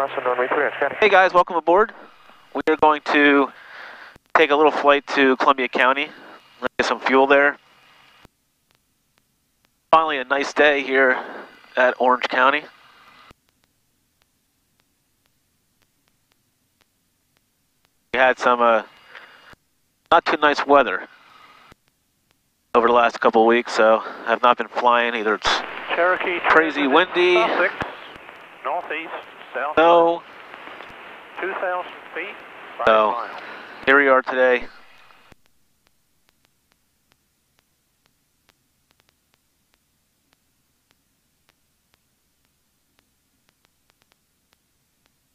crossing runway 3, Orange County. Hey guys, welcome aboard. We are going to take a little flight to Columbia County, get some fuel there. Finally a nice day here at Orange County. We had some not too nice weather over the last couple of weeks, so I've not been flying either. It's Cherokee, crazy windy, northeast, south, snow. 2,000 feet, 5 So miles. here we are today.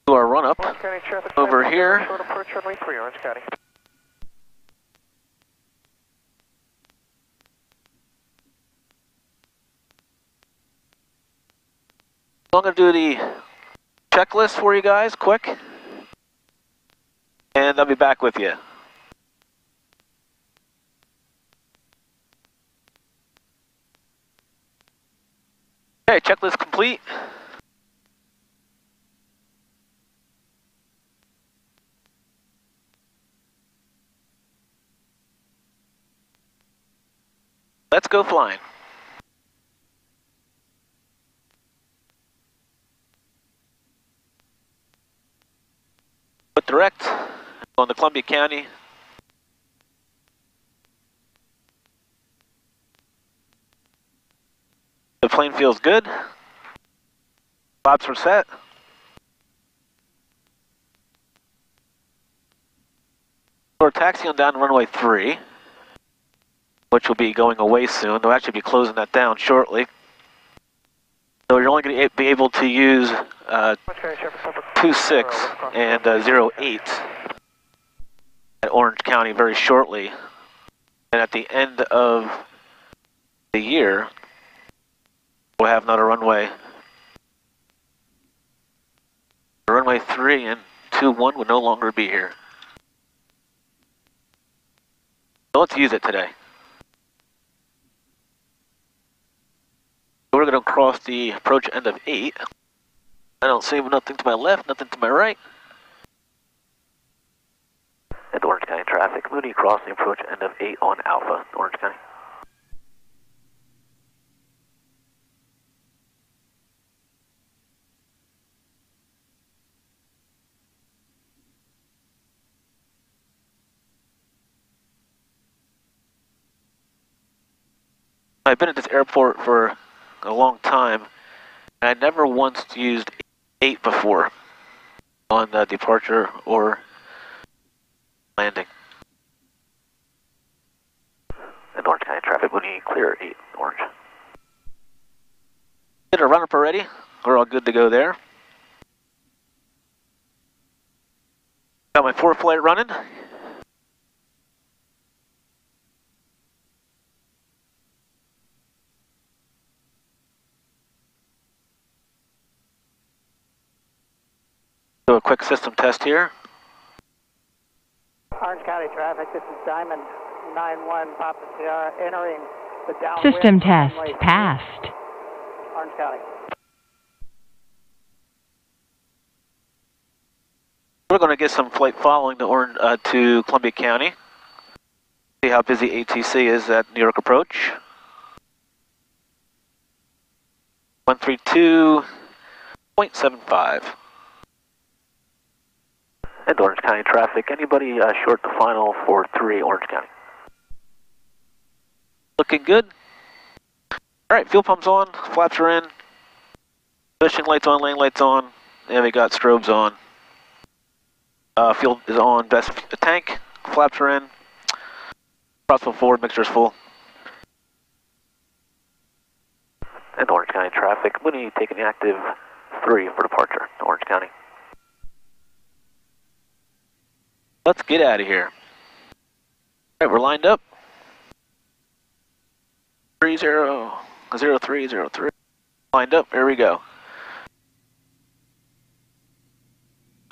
Do our run up Orange County traffic over here. Short approach runway 3, Orange County. I'm going to do the checklist for you guys, quick, and I'll be back with you. Okay, checklist complete. Let's go flying. Put direct on the Columbia County. The plane feels good. Flaps are set. We're taxiing down to runway 3, which will be going away soon. They'll actually be closing that down shortly. So you're only going to be able to use 26 and 08 at Orange County very shortly. And at the end of the year, we'll have another runway. Runway 3 and 21 will no longer be here. So let's use it today. We're going to cross the approach end of 8. I don't see nothing to my left, nothing to my right. And Orange County traffic, Mooney crossing approach end of 8 on Alpha, Orange County. I've been at this airport for a long time, and I never once used 8 before on departure or landing. And Orange County traffic, when you clear 8 orange. Did a run up already. We're all good to go there. Got my ForeFlight running. Do a quick system test here. Orange County traffic, this is Diamond 91 Papa Sierra entering the downwind. System test passed. Orange County. We're going to get some flight following to Columbia County. See how busy ATC is at New York approach. 132.75. And Orange County traffic, anybody short the final for 3 Orange County? Looking good. Alright, fuel pump's on, flaps are in. Position lights on, lane lights on, and we got strobes on. Fuel is on, best tank, flaps are in. Throttle forward, mixture's full. And Orange County traffic, Mooney taking the active 3 for departure, Orange County. Let's get out of here. All right, we're lined up. 300303. Lined up, here we go.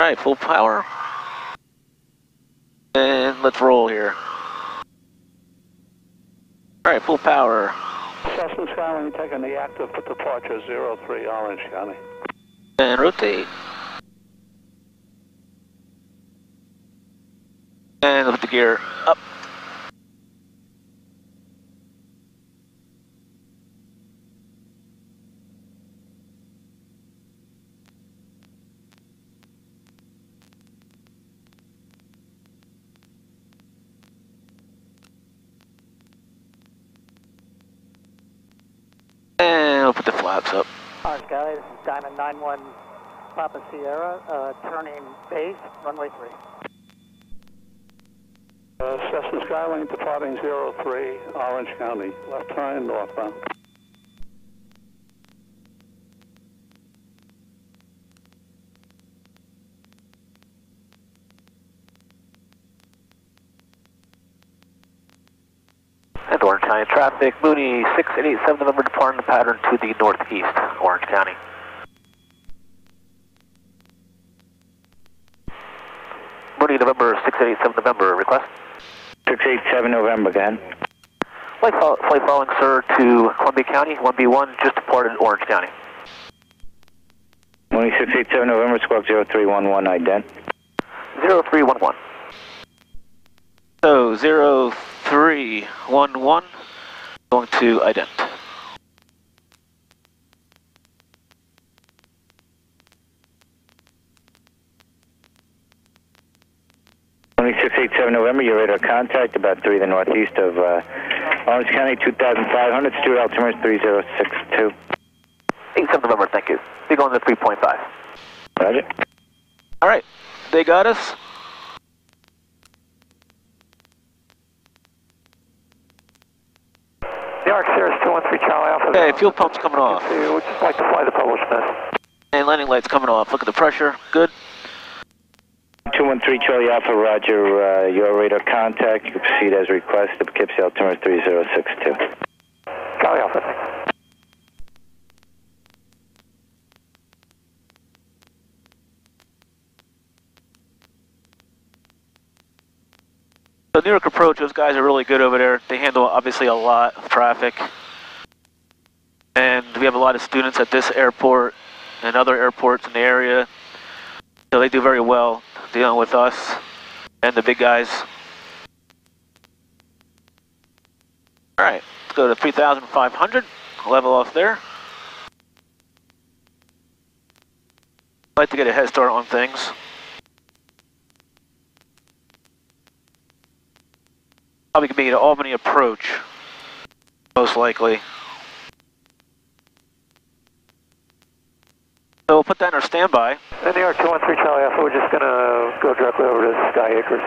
All right, full power. And let's roll here. All right, full power. Cessna Skyline taking the active for departure 03 Orange County. And rotate. And lift the gear up. And we'll put the flaps up. Orange County, this is Diamond 91 Papa Sierra, turning base, runway 3. Cessna Skylink departing 03, Orange County, left turn northbound. And Orange County traffic, Mooney 6887 November departing the pattern to the northeast, Orange County. Mooney November 6887 November, request? 687 November, again. Flight following, sir, to Columbia County, 1B1, just departed Orange County. Mooney 687 November, squawk 0311, ident. 0311. So, 0311, going to ident. Mooney 687 November, your radar contact, about 3 to the northeast of Orange County, 2500, Stuart altimeter 3062. 87 November, thank you. Be going to 3.5. Roger. All right, they got us. New York Sierra 213 Charlie Alpha. Okay, fuel pump's coming off. We'd just like to fly the published mess. And landing light's coming off. Look at the pressure. Good. 213 Charlie Alpha, roger, your radar contact. You can proceed as requested, Poughkeepsie altimeter 3062. Charlie Alpha, thanks. So Newark approach, those guys are really good over there. They handle obviously a lot of traffic. And we have a lot of students at this airport and other airports in the area. So they do very well dealing with us and the big guys. All right, let's go to 3,500, level off there. I'd like to get a head start on things. Probably could be an Albany approach, most likely. So we'll put that in our standby. New York 213 Charlie Alpha, we're just going to go directly over to Sky Acres.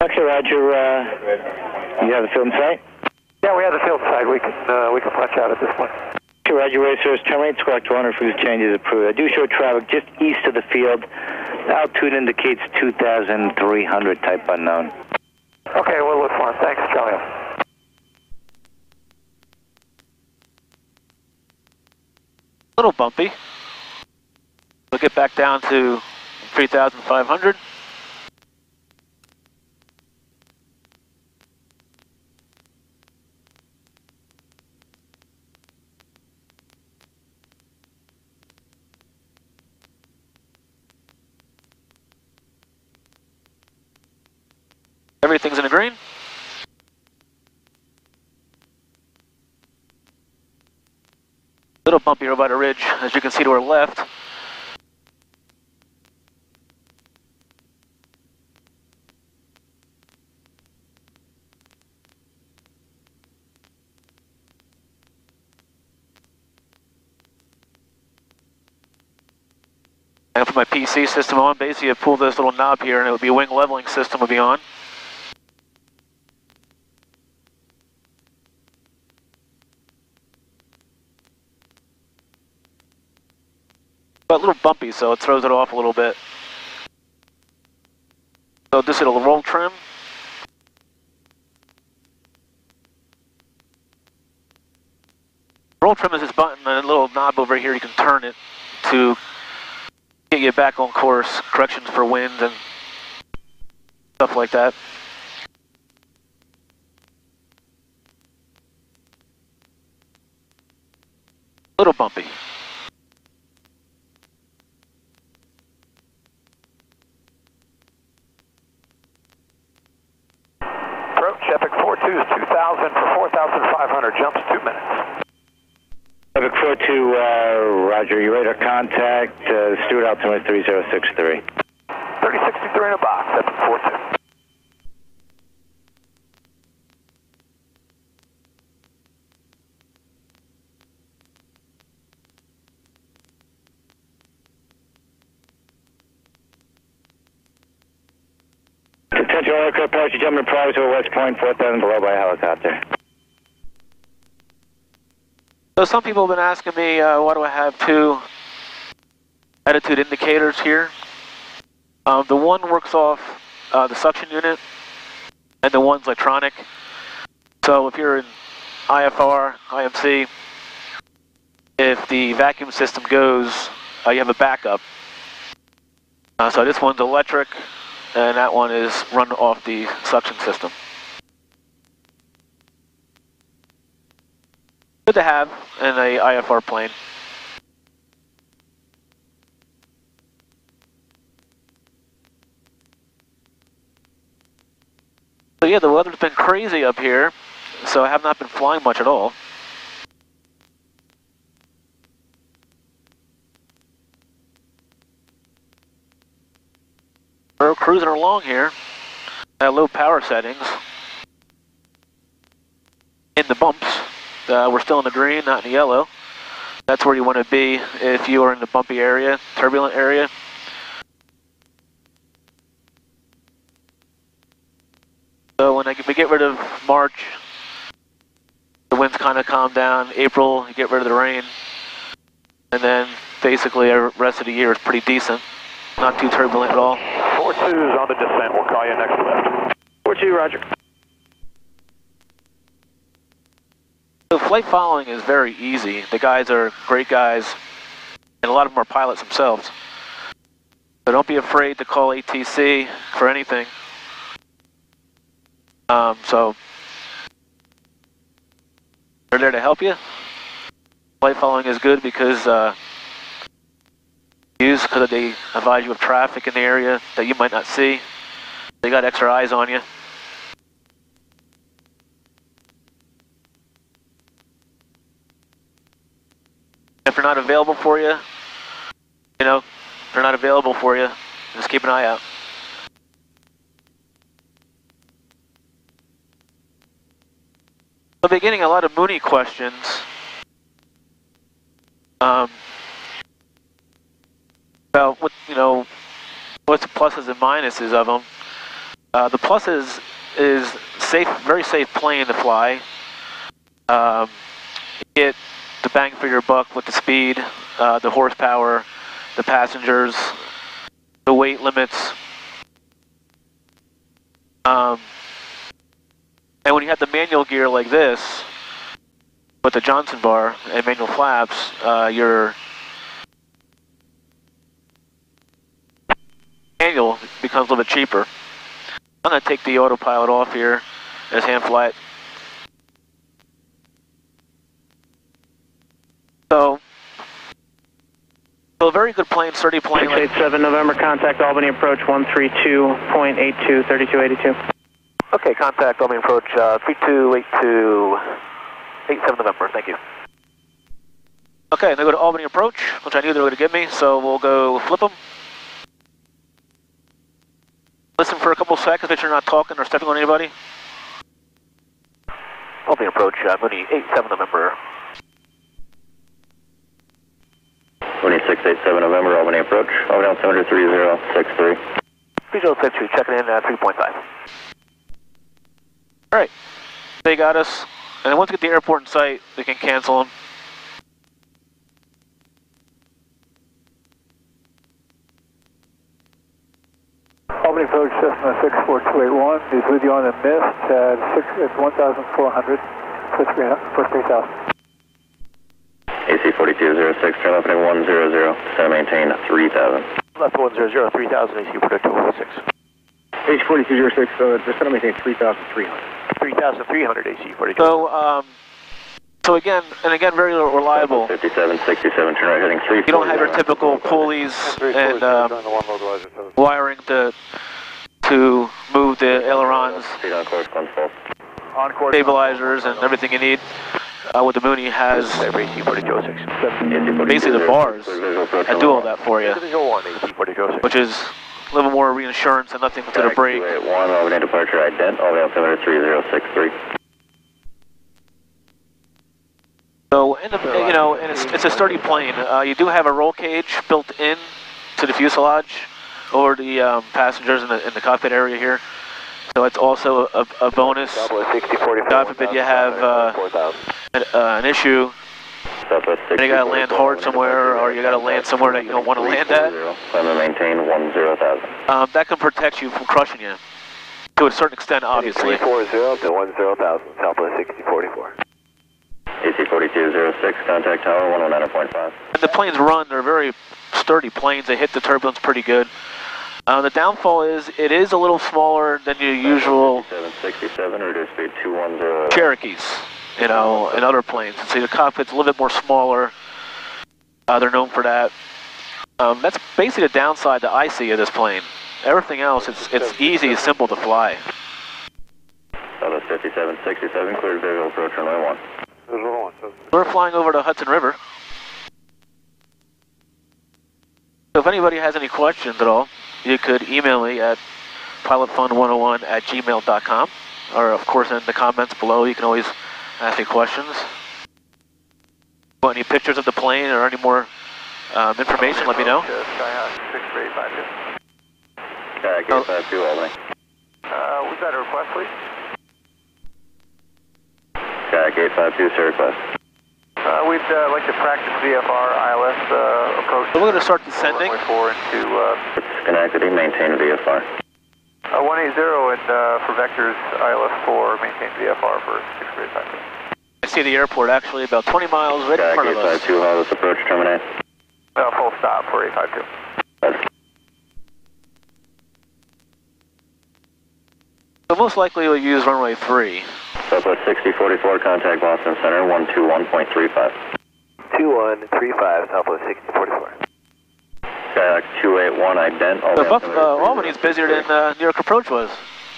Okay, roger, you have the field in sight? Yeah, we have the field side. We can punch out at this point. Okay, roger, racers, terminate, squawk 200 for changes approved. I do show traffic just east of the field. Altitude indicates 2,300, type unknown. Okay, we'll look for him. Thanks, Charlie Alpha. A little bumpy. We'll get back down to 3,500. Everything's in the green. Little bumpy over by the ridge, as you can see to our left. And put my PC system on. Basically, I pull this little knob here, and it would be wing leveling system would be on. But a little bumpy, so it throws it off a little bit. So just hit a roll trim. Roll trim is this button and a little knob over here. You can turn it to get you back on course, corrections for wind and stuff like that. A little bumpy. 4,000 for 4,500, jumps 2 minutes. Traffic 42, roger, you radar contact, Stewart altimeter 3063. 3063 in a box, that's 42. Attention all aircraft pilots, you jumping prior to West Point, 4,000 below by helicopter. So some people have been asking me, why do I have 2 attitude indicators here? The one works off the suction unit, and the one's electronic. So if you're in IFR, IMC, if the vacuum system goes, you have a backup. So this one's electric, and that one is run off the suction system. Good to have in a IFR plane. So yeah, the weather's been crazy up here, so I have not been flying much at all. We're cruising along here at low power settings. In the bumps, we're still in the green, not in the yellow. That's where you want to be if you are in the bumpy area, turbulent area. So when we get rid of March, the winds kind of calm down. April, you get rid of the rain. And then basically the rest of the year is pretty decent. Not too turbulent at all. 42's on the descent, we'll call you next lift. 42, roger. So flight following is very easy. The guys are great guys, and a lot of them are pilots themselves. So don't be afraid to call ATC for anything. So they're there to help you. Flight following is good because they advise you of traffic in the area that you might not see. They got extra eyes on you. If they're not available for you, you know, they're not available for you, just keep an eye out. I'll be getting a lot of Mooney questions. About what, you know, what's the pluses and minuses of them. The pluses is safe, very safe plane to fly. You get the bang for your buck with the speed, the horsepower, the passengers, the weight limits. And when you have the manual gear like this, with the Johnson bar and manual flaps, your manual becomes a little bit cheaper. I'm going to take the autopilot off here and just hand fly it. So a very good plane, sturdy plane. 687 November, contact Albany approach 132.82, 3282. Okay, contact Albany approach 328287 November, thank you. Okay, they go to Albany approach, which I knew they were going to give me, so we'll go flip them. Listen for a couple seconds, make sure you're not talking or stepping on anybody. Albany approach, Mooney 87 November. 2687 November, Albany approach. Albany altimeter 3063. 3062, checking in at 3.5. Alright, they got us. And then once we get the airport in sight, we can cancel them. Albany approach Cessna 64281 is with you on the mist at 1,400 for 3,000. AC 4206, turn left heading 100, center maintain 3000. Left 100, 3000, AC predictor 106. AC 4206, just center maintain 3,300. 3,300 AC predictor. So again, very reliable. 5767, turn right heading 3. You don't have your typical pulleys and wiring to move the ailerons. Speed on course, 1 full. stabilizers and everything you need. What the Mooney has basically the bars that do all that for you, which is a little more reassurance and nothing to the brake. 281, overnight departure ident, all the altimeter 3063. So, and it's a sturdy plane. You do have a roll cage built in to the fuselage over the passengers in the cockpit area here. So it's also a bonus. God forbid you have an issue and you got to land hard somewhere, or you got to land somewhere that you don't want to land at. Maintain 10,000. That can protect you from crushing you to a certain extent, obviously. 340 to 10,000, Southwest 6044. AC4206, contact tower 109.5. And the planes run, they're very sturdy planes, they hit the turbulence pretty good. The downfall is, it is a little smaller than your usual 767, reduced speed 210. Cherokees, and other planes. See, the cockpit's a little bit more smaller, they're known for that. That's basically the downside that I see of this plane. Everything else, it's easy, simple to fly. Southwest 5767, cleared visual approach runway 1. We're flying over the Hudson River. So if anybody has any questions at all, you could email me at pilotfun101@gmail.com, or of course in the comments below you can always ask me questions. Want any pictures of the plane or any more information, let me know. Kayak 852 Albany. We've got a request, please. Kayak 852, sir, request. We'd like to practice VFR ILS approach. So we're going to start descending. Schenectady, maintain VFR. 180 and for vectors ILS 4, maintain VFR for 6852. I see the airport actually about 20 miles right in front of us. 852, Hollis approach, terminate. Full stop for 852. So most likely we'll use runway 3. Southwest 6044, contact Boston Center, 121.35. 2135, Southwest 6044. Kayak 281, ident. Albany's busier than New York approach was,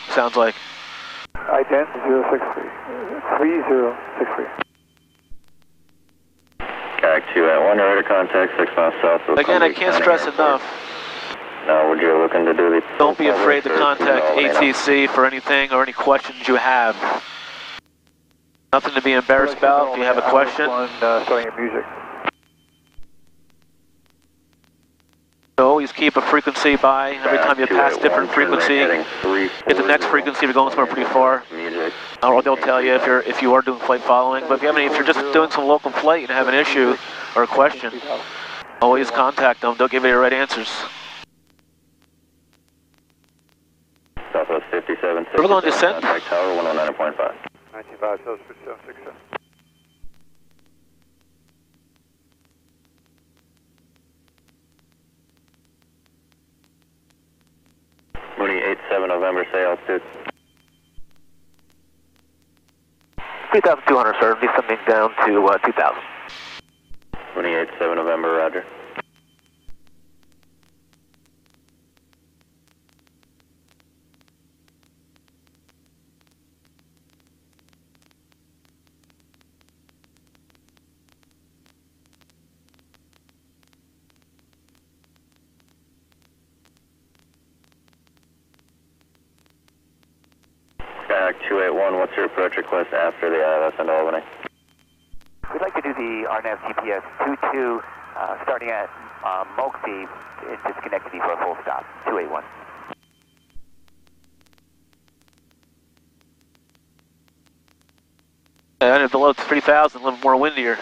sounds like. Ident 063, 3063. Kayak 281, radar contact 6 miles south of Again, I can't stress enough. Now, would you looking to do the... Don't be afraid to contact ATC for anything or any questions you have. Nothing to be embarrassed about if you have a question. Starting your music. So always keep a frequency by. Every time you pass different frequency, hit the next frequency if you're going somewhere pretty far. Or they'll tell you if you are doing flight following. But if you're just doing some local flight and have an issue or a question, always contact them. They'll give you the right answers. Southwest 57. We're going to descend. Contact tower 109.5. 95, Southwest 5767. Mooney 87 November, say altitude. 3,200, sir. Descending down to 2,000. Mooney 87 November, roger. Kayak 281, what's your approach request after the ILS into Albany? We'd like to do the RNAV GPS 22 starting at Moxie into Schenectady for a full stop, 281. And below 3,000, a little more windier.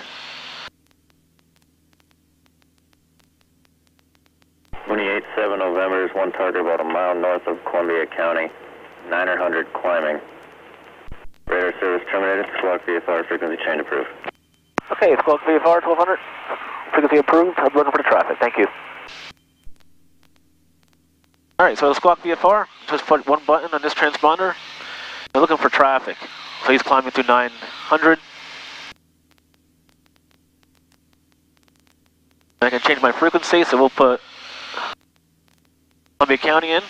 Mooney 87 November is one target about a mile north of Columbia County. 900 climbing. Radar service terminated. Squawk VFR frequency change approved. Okay, Squawk VFR 1200. Frequency approved. I'm looking for the traffic. Thank you. Alright, so the Squawk VFR, just put one button on this transponder. We're looking for traffic. So he's climbing through 900. I can change my frequency, so we'll put Columbia County in.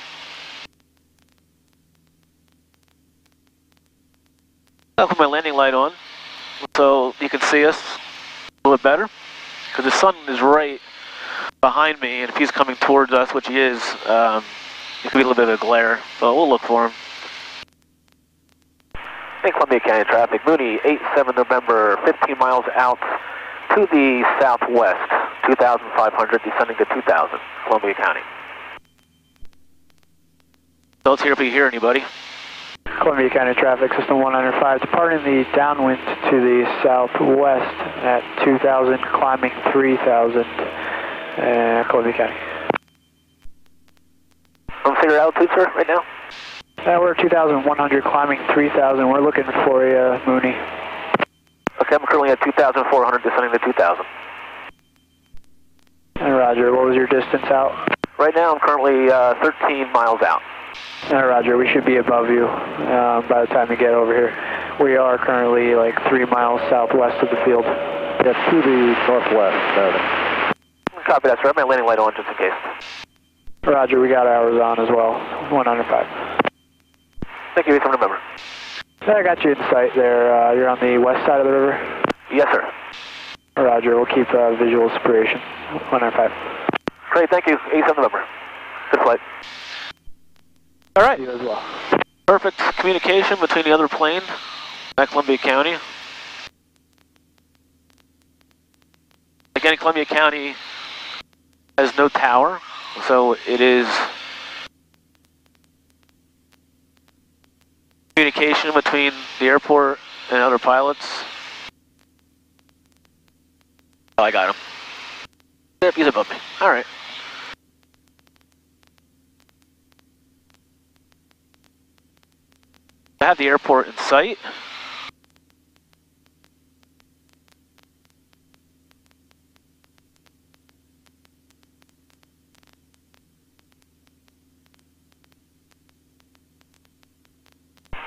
I'll put my landing light on so you can see us a little bit better, because the sun is right behind me, and if he's coming towards us, which he is, it could be a little bit of a glare, but we'll look for him. Hey, Columbia County traffic, Mooney 87 November, 15 miles out to the southwest, 2,500 descending to 2,000, Columbia County. So let's hear if we hear anybody. Columbia County traffic, system 105, departing the downwind to the southwest at 2,000, climbing 3,000, Columbia County. Consider altitude, sir, right now? We're 2,100, climbing 3,000. We're looking for you, Mooney. Okay, I'm currently at 2,400, descending to 2,000. And Roger, what was your distance out? Right now, I'm currently 13 miles out. Roger, we should be above you by the time you get over here. We are currently like 3 miles southwest of the field. Yeah, to the northwest. Copy that, sir. I have my landing light on just in case. Roger, we got ours on as well, 105. Thank you, 87 November. I got you in sight there. You're on the west side of the river? Yes, sir. Roger, we'll keep visual separation, 105. Great, thank you, 87 November. Good flight. All right. You as well. Perfect communication between the other plane at Columbia County. Again, Columbia County has no tower, so it is communication between the airport and other pilots. Oh, I got him. Yep, he's above me. All right. I have the airport in sight.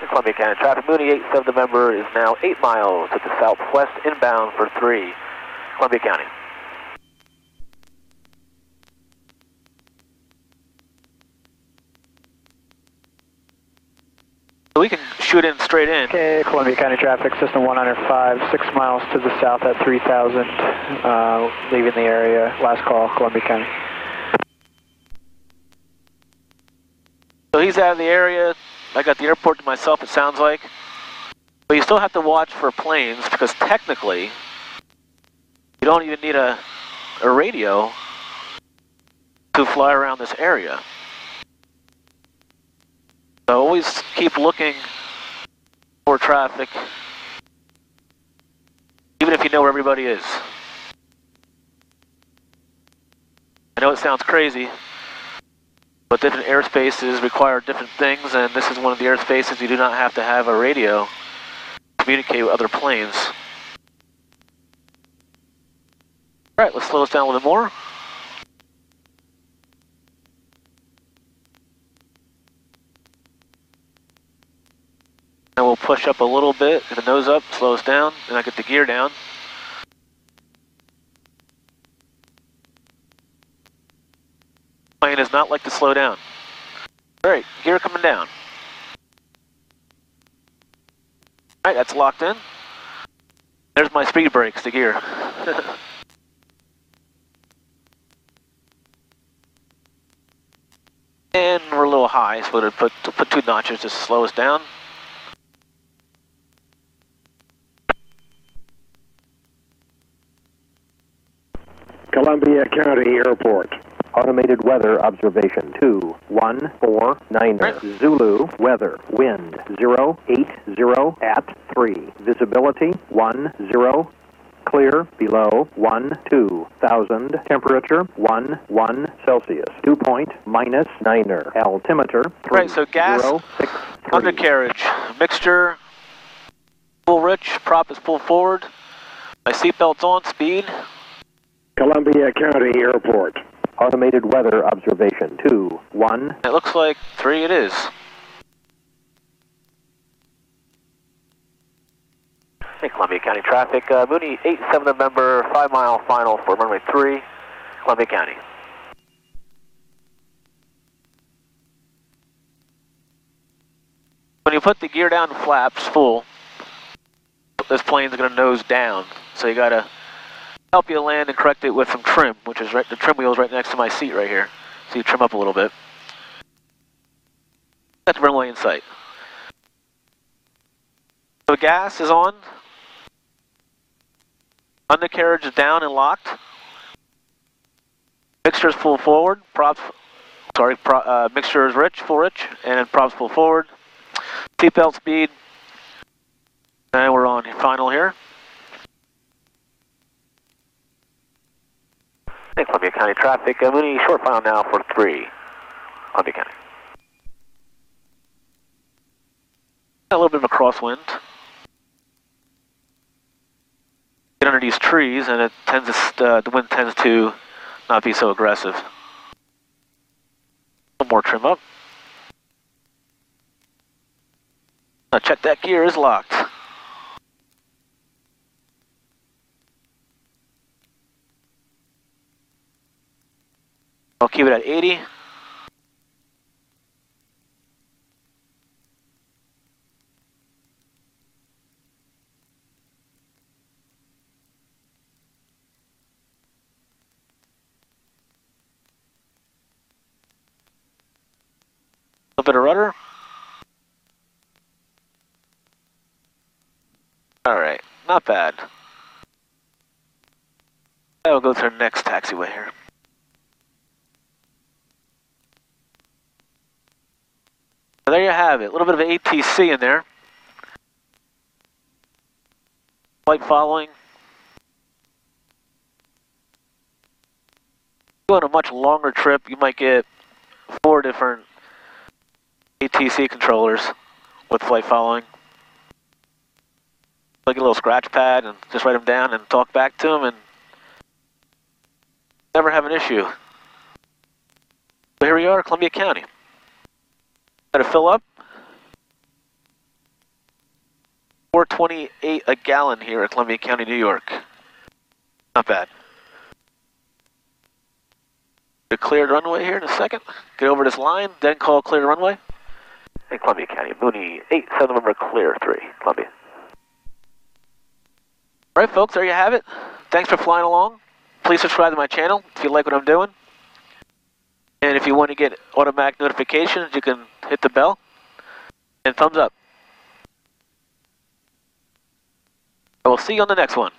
Columbia County traffic, Mooney 87 November is now 8 miles to the southwest, inbound for 3, Columbia County. So we can shoot in straight in. Okay, Columbia County traffic, system 105, 6 miles to the south at 3,000, leaving the area. Last call, Columbia County. So he's out of the area. I got the airport to myself, it sounds like. But you still have to watch for planes, because technically, you don't even need a radio to fly around this area. So always keep looking for traffic, even if you know where everybody is. I know it sounds crazy, but different airspaces require different things, and this is one of the airspaces you do not have to have a radio to communicate with other planes. All right, let's slow this down a little bit more. And we'll push up a little bit, get the nose up, slow us down, and I get the gear down. Plane does not like to slow down. All right, gear coming down. All right, that's locked in. There's my speed brakes, the gear. And we're a little high, so we'll put 2 notches to slow us down. Columbia County Airport. Automated weather observation 2149er. Right. Zulu weather wind 080 at 3. Visibility 10. Clear below 12,000. Temperature 11 Celsius. Dew point -9er. Altimeter 3. Right, so gas, 063. undercarriage, mixture, full rich, prop is pulled forward. My seatbelt's on, speed. Columbia County Airport. Automated weather observation 21. It looks like 3 it is. Hey, Columbia County traffic, Mooney 87 November, 5 mile final for runway 3, Columbia County. When you put the gear down flaps full, this plane's going to nose down. So you got to help you land and correct it with some trim, which is right, the trim wheel is right next to my seat right here. So you trim up a little bit. Got the runway in sight. So gas is on. Undercarriage is down and locked. Mixture is full forward. Mixture is rich, full rich, and props full forward. Seatbelt speed. And we're on final here. Columbia County traffic. Mooney, short final now for 3. Columbia County. A little bit of a crosswind. Get under these trees, and it tends to, the wind tends to not be so aggressive. A little more trim up. Now check that gear is locked. I'll keep it at 80. A bit of rudder. Alright, not bad. I'll go to our next taxiway here. So there you have it, a little bit of ATC in there. Flight following. On a much longer trip, you might get 4 different ATC controllers with flight following. Like a little scratch pad and just write them down and talk back to them and never have an issue. So here we are, Columbia County. Got to fill up. 428 a gallon here at Columbia County, New York. Not bad. A cleared runway here in a second. Get over this line, then call clear runway. In Columbia County, Mooney 87 November clear 3, Columbia. Alright folks, there you have it. Thanks for flying along. Please subscribe to my channel if you like what I'm doing. And if you want to get automatic notifications, you can hit the bell and thumbs up. I will see you on the next one.